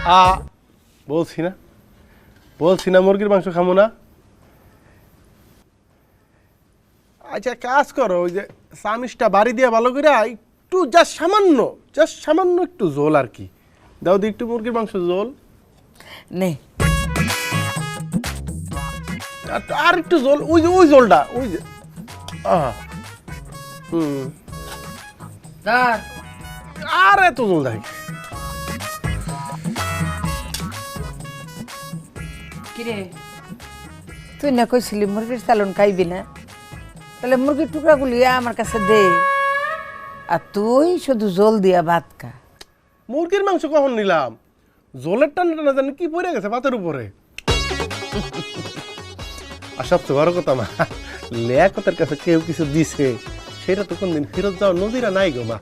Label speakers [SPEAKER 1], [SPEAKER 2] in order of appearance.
[SPEAKER 1] আ বলছি না মুরগির মাংস খামো না। আচ্ছা কাজ করো, ওই যে চামিচটা বাড়ি দিয়ে ভালো করে একটু জাস্ট সামান্য একটু ঝোল আর কি দাও দি, একটু মুরগির মাংস ঝোল।
[SPEAKER 2] নে
[SPEAKER 1] আর একটু ঝোল, ওই ঝোলটা ওই যে আর এত ঝোল দেখ।
[SPEAKER 2] কিরে তুই না কইছিলি মুরগির চালন খাইবি না, তাহলে মুরগির টুকরাগুলি আমার কাছে দে, আর তুই শুধু জল দিয়া ভাত খা।
[SPEAKER 1] মুরগির মাংস কখন নিলাম? ঝোলের টানটা না জানি কি পড়ে গেছে ভাতের উপরে। আর সবচেয়ে বড় কথা মা, লিয়াকতের কাছে কেউ কিছু দিছে সেটা তো কোনদিন ফেরত যাওয়ার নজিরা নাই গো মা।